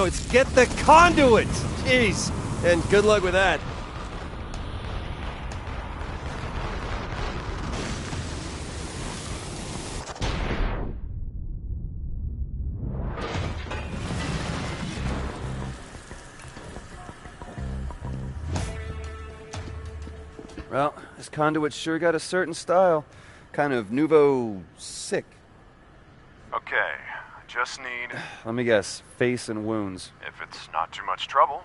No, it's get the conduit! Jeez. And good luck with that. Well, this conduit sure got a certain style. Kind of nouveau sick. Okay, I just need... Let me guess, face and wounds. If it's not too much trouble.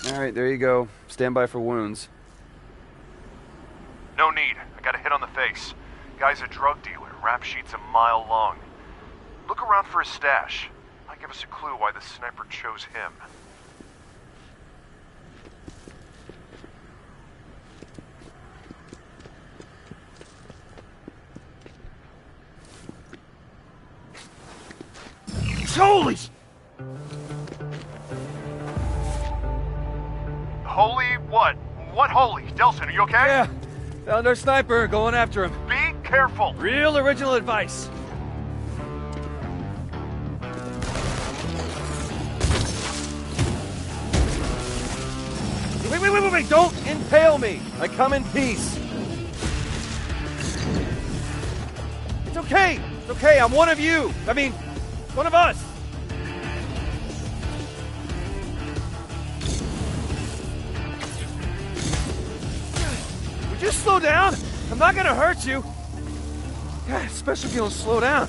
Alright, there you go. Stand by for wounds. No need. I got a hit on the face. Guy's a drug dealer. Rap sheet's a mile long. Look around for his stash. Might give us a clue why the sniper chose him. Holy! Holy what? What holy? Delson, are you okay? Yeah, found our sniper, going after him. Be careful! Real original advice. Wait, don't impale me! I come in peace. It's okay, I'm one of you. I mean, one of us. Would you slow down? I'm not gonna hurt you. God, especially if you don't slow down.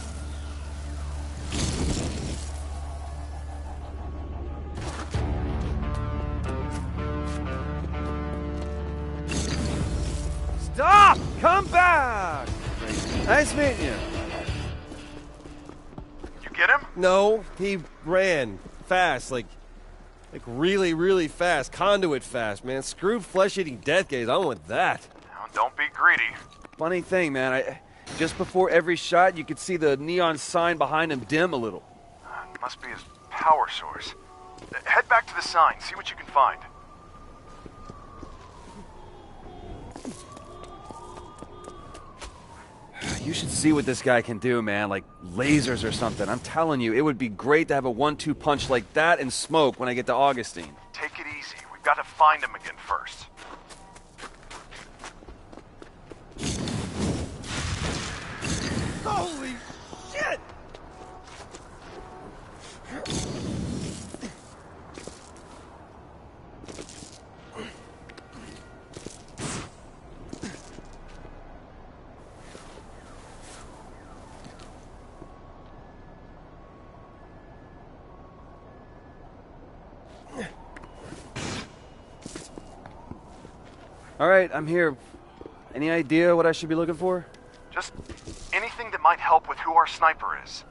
Stop! Come back! Nice meeting you. You get him? No, he ran fast, like really, really fast. Conduit fast, man. Screw flesh-eating death gaze. I don't want that. Now, don't be greedy. Funny thing, man. Just before every shot, you could see the neon sign behind him dim a little. It must be his power source. Head back to the sign. See what you can find. You should see what this guy can do, man. Like lasers or something. I'm telling you, it would be great to have a 1-2 punch like that and smoke when I get to Augustine. Take it easy. We've got to find him again first. Holy shit! All right, I'm here. Any idea what I should be looking for? Just anything that might help with who our sniper is.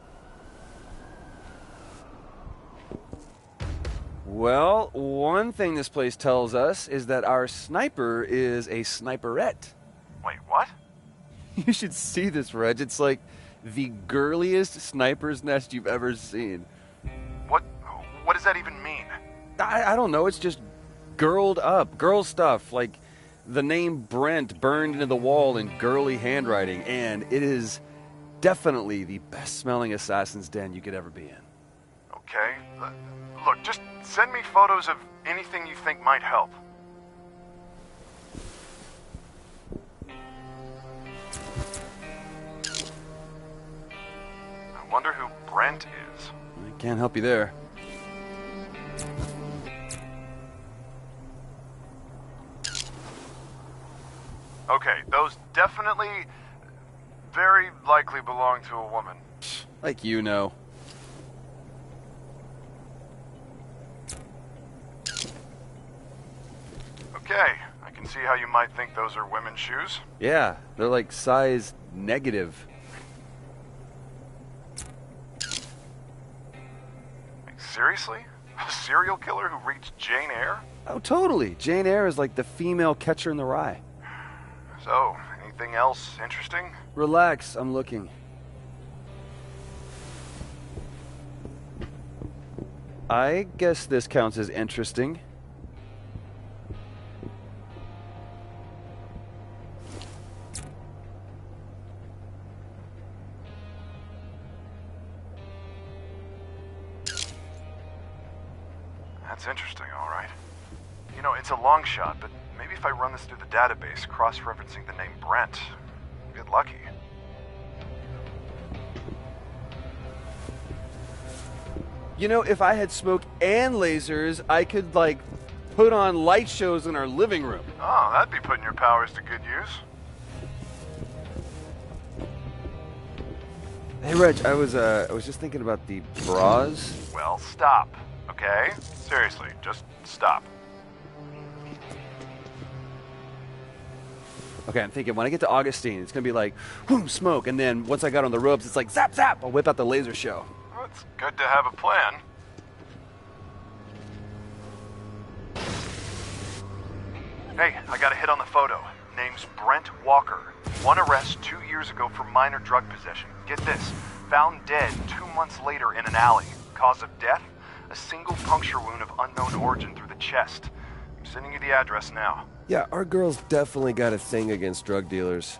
Well, one thing this place tells us is that our sniper is a sniperette. Wait, what? You should see this, Reg. It's like the girliest sniper's nest you've ever seen. What does that even mean? I don't know. It's just girled up. Girl stuff. Like the name Brent burned into the wall in girly handwriting. And it is definitely the best smelling assassin's den you could ever be in. Okay. Look, just send me photos of anything you think might help. I wonder who Brent is. I can't help you there. Okay, those definitely, very likely belong to a woman. Like you know. Okay, I can see how you might think those are women's shoes. Yeah, they're like size negative. Like, seriously? A serial killer who reached Jane Eyre? Oh, totally. Jane Eyre is like the female Catcher in the Rye. So, anything else interesting? Relax, I'm looking. I guess this counts as interesting. That's interesting, all right. You know, it's a long shot, but maybe if I run this through the database, cross-referencing the name Brent, I'll get lucky. You know, if I had smoke and lasers, I could, like, put on light shows in our living room. Oh, that'd be putting your powers to good use. Hey, Reg, I was just thinking about the bras. Well, stop, okay? Seriously, just stop. Okay, I'm thinking when I get to Augustine, it's gonna be like, whoom, smoke, and then once I got on the ropes, it's like zap, zap. I'll whip out the laser show. Well, it's good to have a plan. Hey, I got a hit on the photo. Name's Brent Walker. One arrest 2 years ago for minor drug possession. Get this, found dead 2 months later in an alley. Cause of death? A single puncture wound of unknown origin through the chest. I'm sending you the address now. Yeah, our girl's definitely got a thing against drug dealers.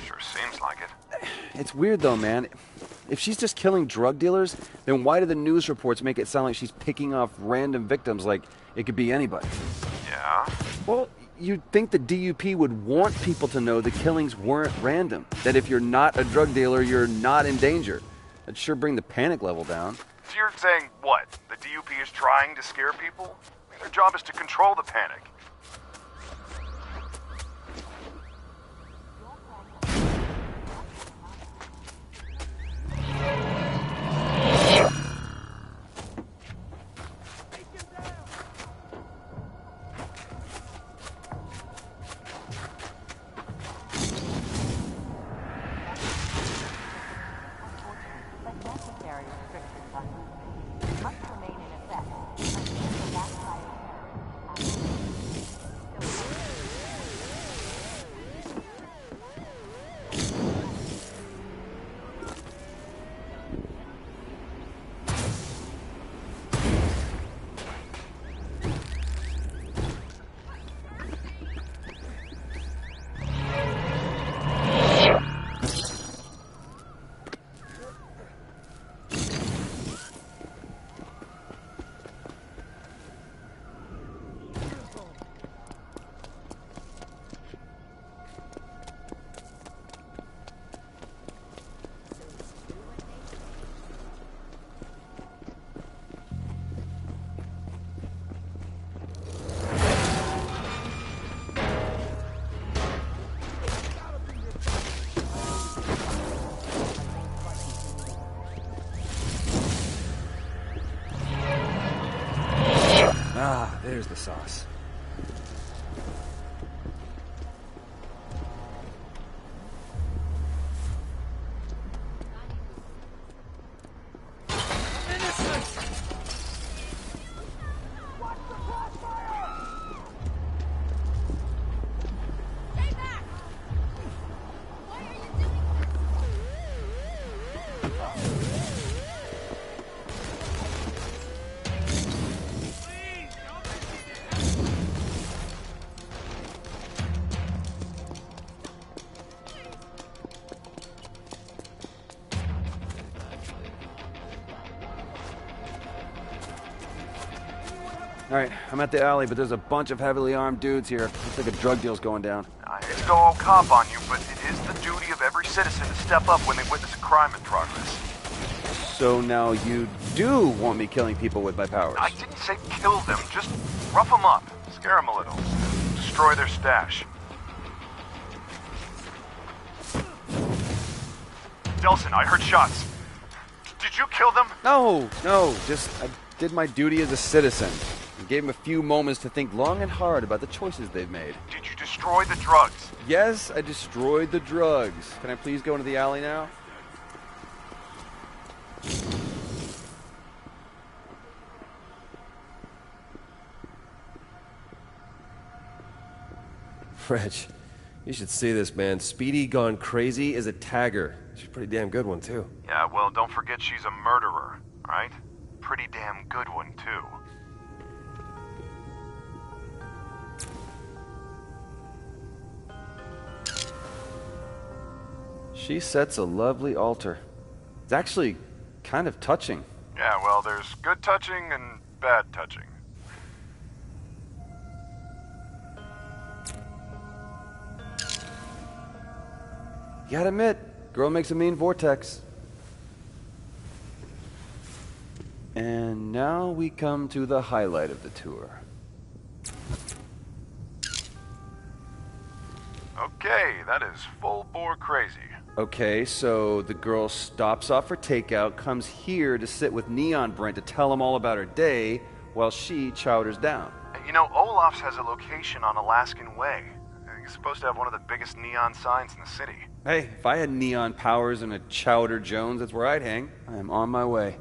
Sure seems like it. It's weird though, man. If she's just killing drug dealers, then why do the news reports make it sound like she's picking off random victims like it could be anybody? Yeah? Well, you'd think the DUP would want people to know the killings weren't random. That if you're not a drug dealer, you're not in danger. That'd sure bring the panic level down. So you're saying what? The DUP is trying to scare people? I mean, their job is to control the panic. Ah, there's the sauce. All right, I'm at the alley, but there's a bunch of heavily armed dudes here. Looks like a drug deal's going down. I hate to go all cop on you, but it is the duty of every citizen to step up when they witness a crime in progress. So now you do want me killing people with my powers? I didn't say kill them, just rough them up, scare them a little, destroy their stash. Delson, I heard shots. Did you kill them? No, just I did my duty as a citizen. And gave them a few moments to think long and hard about the choices they've made. Did you destroy the drugs? Yes, I destroyed the drugs. Can I please go into the alley now? Reg, you should see this, man. Speedy Gone Crazy is a tagger. She's a pretty damn good one, too. Yeah, well, don't forget she's a murderer, right? Pretty damn good one, too. She sets a lovely altar. It's actually kind of touching. Yeah, well, there's good touching and bad touching. You gotta admit, girl makes a mean vortex. And now we come to the highlight of the tour. Okay, that is full bore crazy. Okay, so the girl stops off for takeout, comes here to sit with Neon Brent to tell him all about her day, while she chowders down. You know, Olaf's has a location on Alaskan Way. He's supposed to have one of the biggest neon signs in the city. Hey, if I had neon powers and a Chowder Jones, that's where I'd hang. I am on my way.